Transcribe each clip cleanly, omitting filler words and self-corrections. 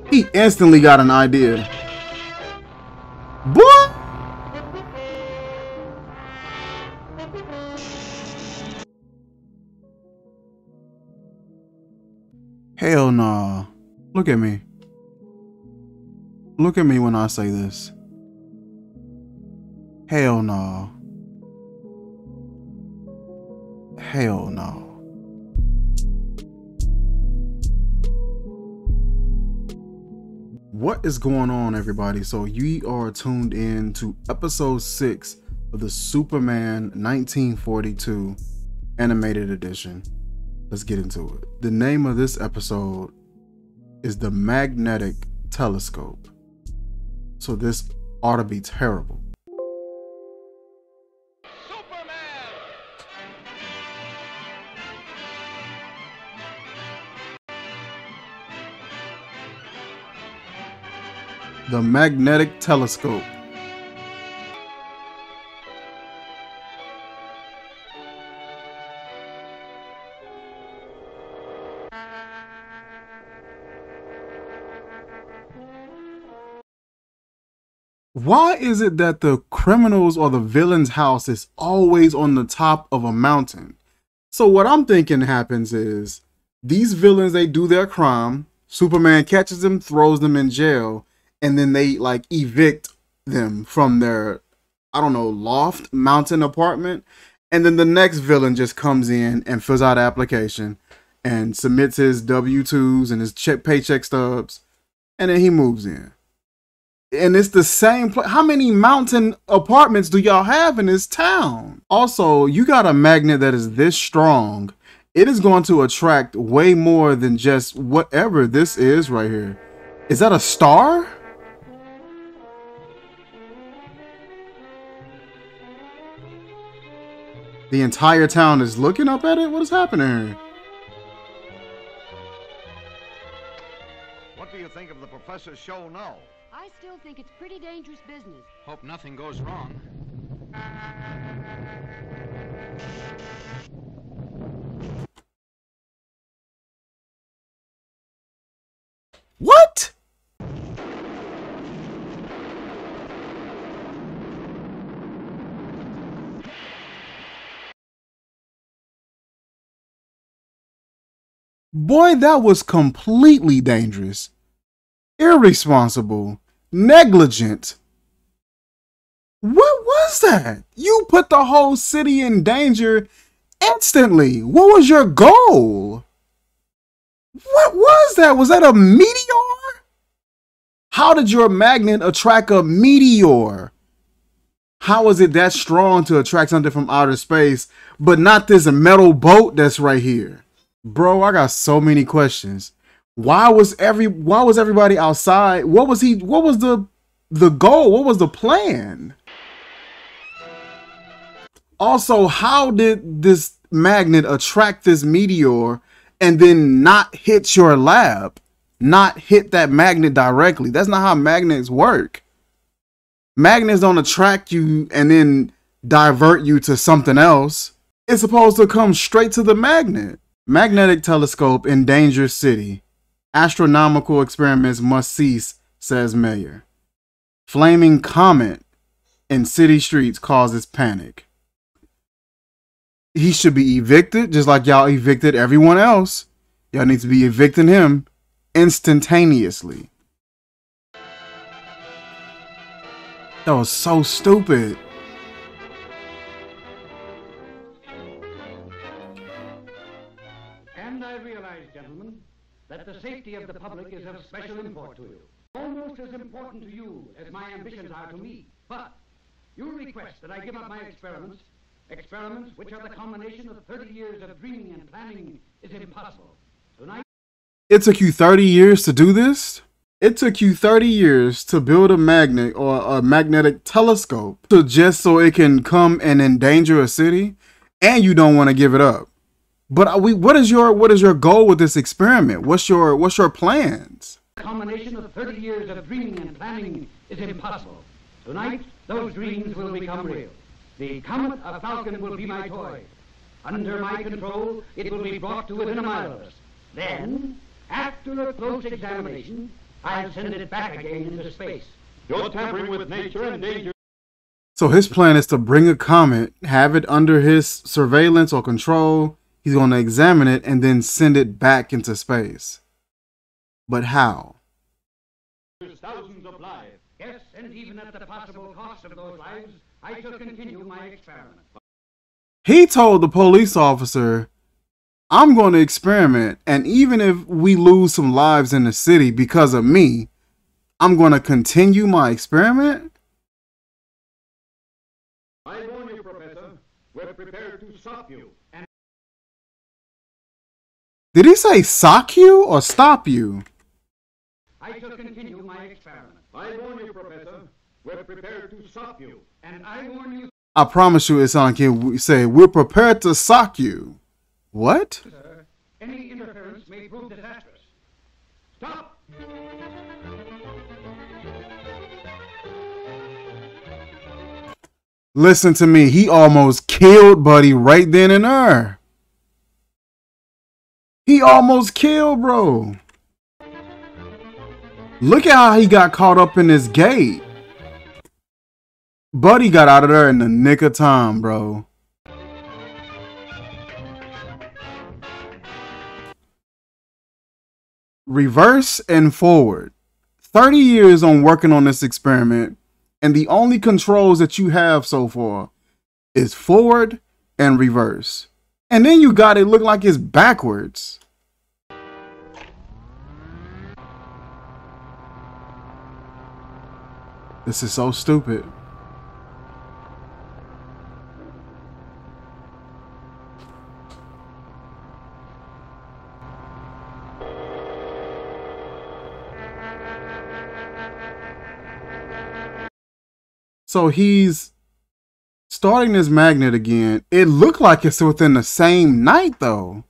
He instantly got an idea. Boy! Hell nah. Look at me. Look at me when I say this. Hell no. Hell no. What is going on, everybody? So you are tuned in to episode 6 of the Superman 1942 animated edition. Let's get into it. The name of this episode is The Magnetic Telescope. So this ought to be terrible. The Magnetic Telescope. Why is it that the criminals or the villain's house is always on the top of a mountain? So what I'm thinking happens is these villains, they do their crime, Superman catches them, throws them in jail, and then they like evict them from their, I don't know, loft mountain apartment. And then the next villain just comes in and fills out an application and submits his W-2s and his paycheck stubs. And then he moves in. And it's the same place. How many mountain apartments do y'all have in this town? Also, you got a magnet that is this strong. It is going to attract way more than just whatever this is right here. Is that a star? The entire town is looking up at it? What is happening here? What do you think of the professor's show now? I still think it's pretty dangerous business. Hope nothing goes wrong. What? Boy, that was completely dangerous, irresponsible, negligent. What was that? You put the whole city in danger instantly. What was your goal? What was that? Was that a meteor? How did your magnet attract a meteor? How is it that strong to attract something from outer space, but not this metal boat that's right here? Bro, I got so many questions. Why was everybody outside? What was the goal? What was the plan? Also, how did this magnet attract this meteor and then not hit your lab? Not hit that magnet directly. That's not how magnets work. Magnets don't attract you and then divert you to something else. It's supposed to come straight to the magnet. Magnetic telescope in danger city. Astronomical experiments must cease, says mayor. Flaming comet in city streets causes panic. He should be evicted, just like y'all evicted everyone else. Y'all need to be evicting him instantaneously. That was so stupid. And I realize, gentlemen, that the safety of the public is of special import to you. Almost as important to you as my ambitions are to me. But you request that I give up my experiments, experiments which are the combination of 30 years of dreaming and planning is impossible. Tonight... It took you 30 years to do this? It took you 30 years to build a magnet or a magnetic telescope to just so it can come and endanger a city, and you don't want to give it up. But what is your goal with this experiment? What's your plans? The combination of 30 years of dreaming and planning is impossible. Tonight, those dreams will become real. The comet of Falcon will be my toy. Under my control, it will be brought to within a mile of us. Then, after a close examination, I'll send it back again into space. You're tampering with nature and danger. So his plan is to bring a comet, have it under his surveillance or control. He's going to examine it and then send it back into space. But how? Thousands of lives. Yes, and even at the possible cost of those lives, I shall continue my experiment. He told the police officer, I'm going to experiment, and even if we lose some lives in the city because of me, I'm going to continue my experiment? I warn you, Professor, we're prepared to stop you. Did he say sock you or stop you? I shall continue my experiment. I warn you, Professor, we're prepared to stop you. And I warn you, I promise you, it's on kid. Say we're prepared to sock you. What? sir, any interference may prove disastrous. Stop! Listen to me. He almost killed Buddy right then and there. He almost killed bro. Look at how he got caught up in this gate. Buddy got out of there in the nick of time, bro. Reverse and forward. 30 years on working on this experiment, and the only controls that you have so far is forward and reverse. And then you got it look like it's backwards. This is so stupid. So he's starting this magnet again. It looked like it's within the same night though.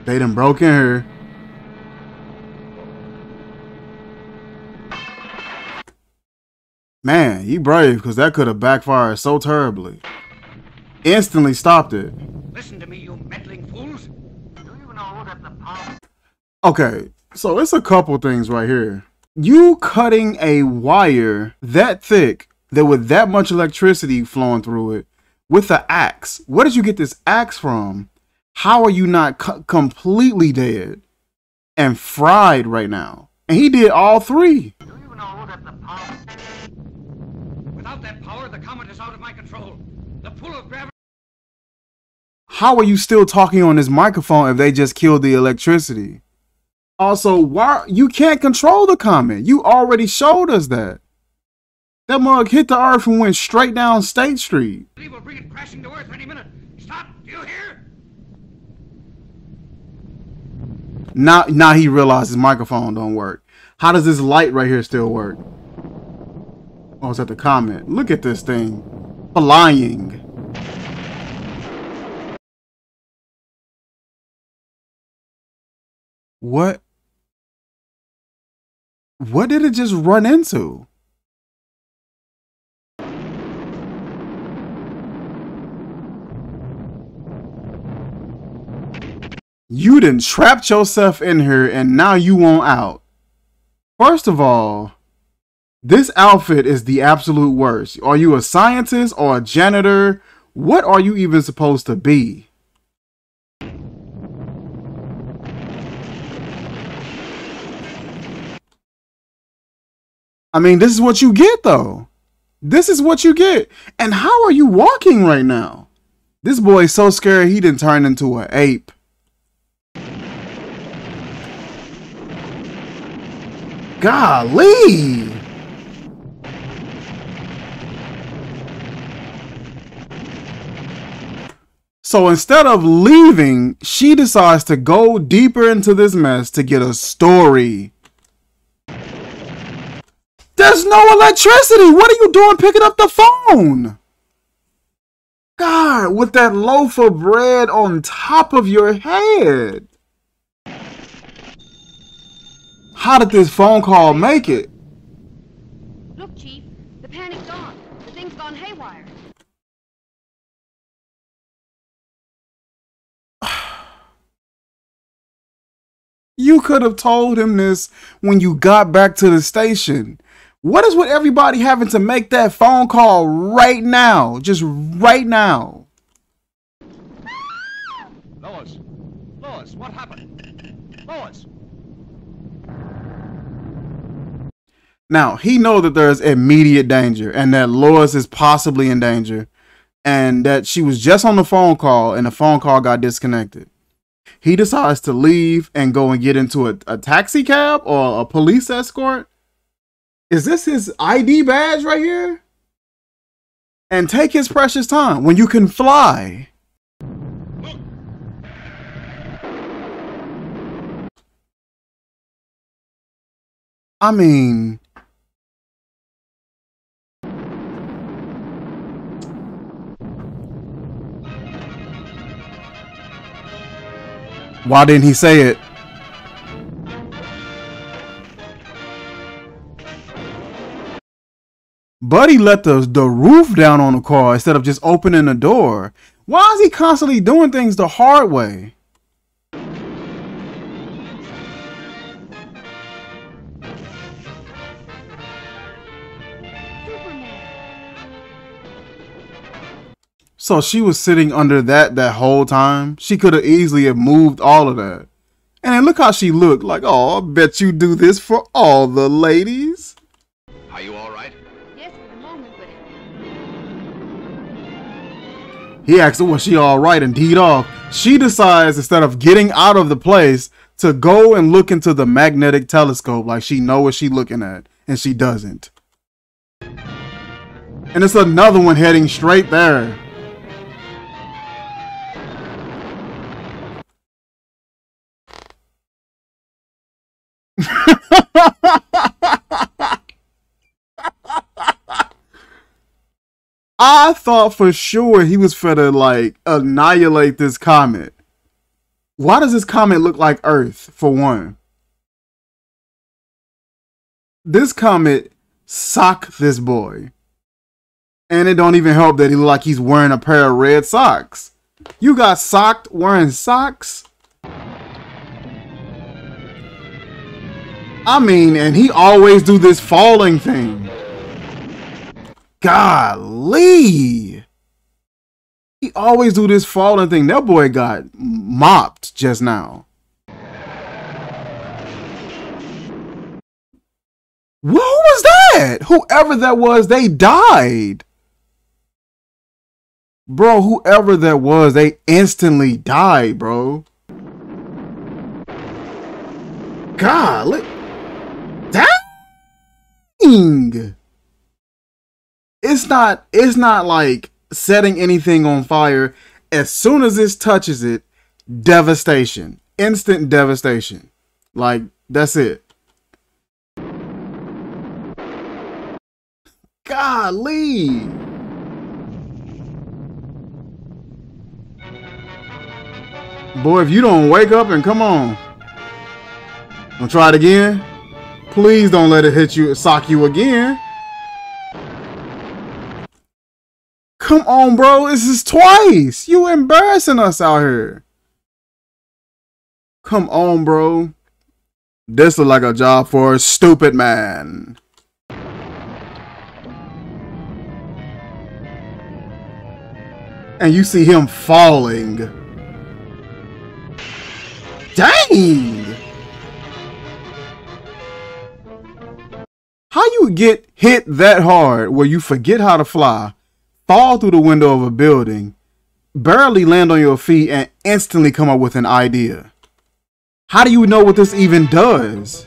They done broke in here. Man, you brave, because that could have backfired so terribly. Instantly stopped it. Listen to me, you meddling fools. Do you know that the power... Okay, so it's a couple things right here. You cutting a wire that thick, that with that much electricity flowing through it, with an axe. Where did you get this axe from? How are you not completely dead and fried right now? And he did all three. Do you know that the power... Without that power, the comet is out of my control. The pull of gravity... How are you still talking on this microphone if they just killed the electricity? Also, why you can't control the comet? You already showed us that. That mug hit the earth and went straight down State Street. will bring it crashing to earth any minute. Stop! Do you hear? Now he realizes his microphone don't work. How does this light right here still work? Oh, it's at the comet. Look at this thing. Flying. What? What did it just run into? You done trapped yourself in here and now you want out. First of all, this outfit is the absolute worst. Are you a scientist or a janitor? What are you even supposed to be? I mean, this is what you get though. This is what you get. And how are you walking right now? This boy is so scared he didn't turn into an ape. Golly! So instead of leaving, she decides to go deeper into this mess to get a story. There's no electricity! What are you doing picking up the phone? God, with that loaf of bread on top of your head. How did this phone call make it? Look, Chief, the panic's on. The thing's gone haywire. You could have told him this when you got back to the station. What is with everybody having to make that phone call right now? Just right now. Lois! Lois, what happened? Lois! Now, he knows that there's immediate danger and that Lois is possibly in danger and that she was just on the phone call and the phone call got disconnected. He decides to leave and go and get into a taxi cab or a police escort. Is this his ID badge right here? And take his precious time when you can fly. I mean, why didn't he say it? Buddy let the roof down on the car instead of just opening the door. Why is he constantly doing things the hard way? So she was sitting under that whole time? She could have easily have moved all of that. And then look how she looked. Like, oh, I bet you do this for all the ladies. Are you all right? Yes, at the moment, but He asked her, was she all right, and teed off. She decides, instead of getting out of the place, to go and look into the magnetic telescope like she knows what she's looking at, and she doesn't. And it's another one heading straight there. I thought for sure he was finna like annihilate this comet. Why does this comet look like Earth, for one? This comet socked this boy. And it don't even help that he look like he's wearing a pair of red socks. You got socked wearing socks? I mean, and he always do this falling thing. Golly. He always do this falling thing. That boy got mopped just now. Who was that? Whoever that was, they died. Bro, whoever that was, they instantly died, bro. Golly. Dang. It's not like setting anything on fire. As soon as this touches it, devastation. Instant devastation. Like, that's it. Golly. Boy, if you don't wake up and come on. Wanna try it again? Please don't let it hit you, sock you again. Come on, bro. This is twice. You embarrassing us out here. Come on, bro. This look like a job for a stupid man. And you see him falling. Dang. How you get hit that hard where you forget how to fly, fall through the window of a building, barely land on your feet, and instantly come up with an idea? How do you know what this even does?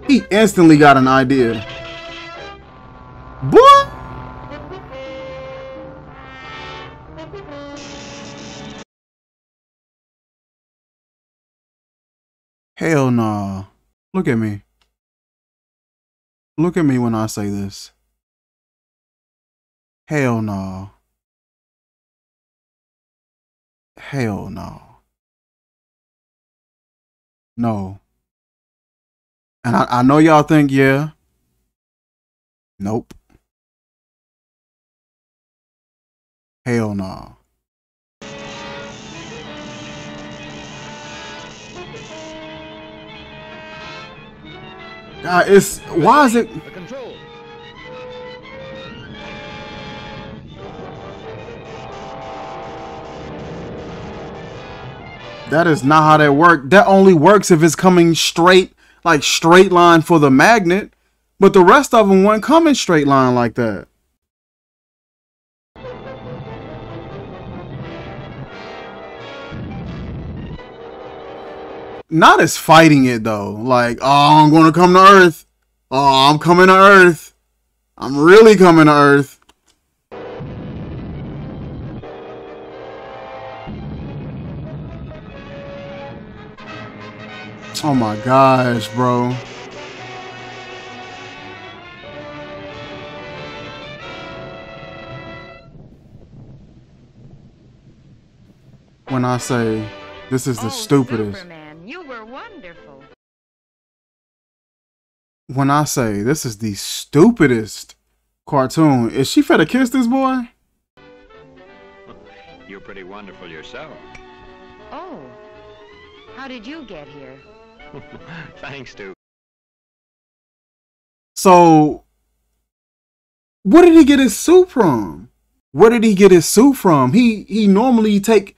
He instantly got an idea. What? Hell nah. Look at me. Look at me when I say this. Hell no. Hell no. No. And I know y'all think, yeah. Nope. Hell no. Why is it? The controls. That is not how that works. That only works if it's coming straight, like straight line for the magnet. But the rest of them weren't coming straight line like that. Not as fighting it though. Like, oh, I'm going to come to Earth. Oh, I'm coming to Earth. I'm really coming to Earth. Oh my gosh, bro. When I say this is the stupidest. Superman, you were wonderful. When I say this is the stupidest cartoon, is she finna kiss this boy? You're pretty wonderful yourself. Oh, how did you get here? Thanks to. So, where did he get his suit from? Where did he get his suit from? He normally take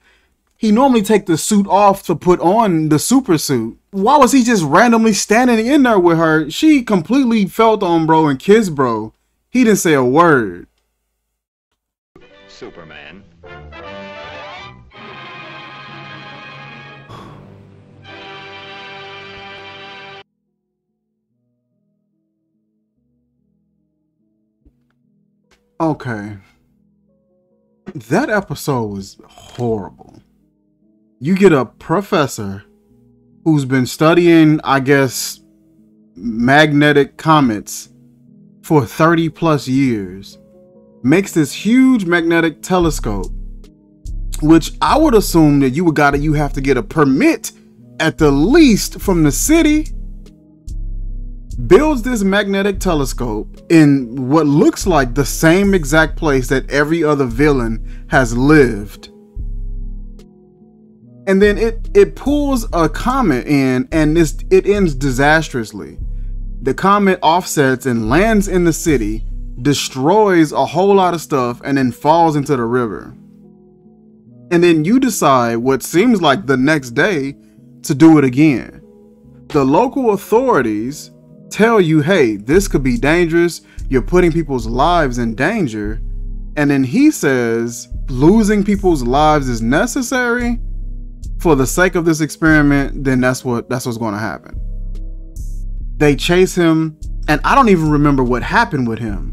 the suit off to put on the super suit. Why was he just randomly standing in there with her? She completely felt on bro and kissed bro. He didn't say a word. Superman. Okay. That episode was horrible. You get a professor who's been studying, I guess, magnetic comets for 30 plus years, makes this huge magnetic telescope, which I would assume that you have to get a permit at the least from the city, builds this magnetic telescope in what looks like the same exact place that every other villain has lived. And then it pulls a comet in, and it ends disastrously. The comet offsets and lands in the city, destroys a whole lot of stuff, and then falls into the river. And then you decide what seems like the next day to do it again. The local authorities tell you, hey, this could be dangerous. You're putting people's lives in danger. And then he says losing people's lives is necessary for the sake of this experiment. Then that's what's going to happen. They chase him, and I don't even remember what happened with him.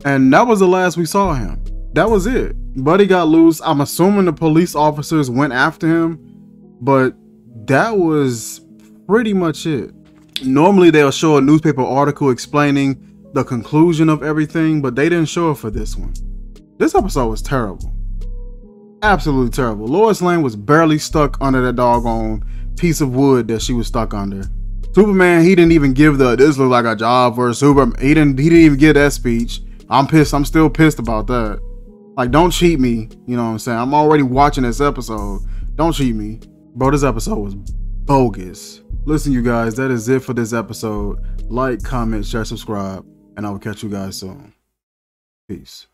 And that was the last we saw him. That was it. Buddy got loose. I'm assuming the police officers went after him, but that was pretty much it. Normally they'll show a newspaper article explaining the conclusion of everything, but they didn't show it for this one. This episode was terrible. Absolutely terrible. Lois Lane was barely stuck under that doggone piece of wood that she was stuck under. Superman, he didn't even give this look like a job for a Superman. He didn't even give that speech. I'm pissed. I'm still pissed about that. Like, don't cheat me. You know what I'm saying? I'm already watching this episode. Don't cheat me. Bro, this episode was bogus. Listen, you guys, that is it for this episode. Like, comment, share, subscribe, and I will catch you guys soon. Peace.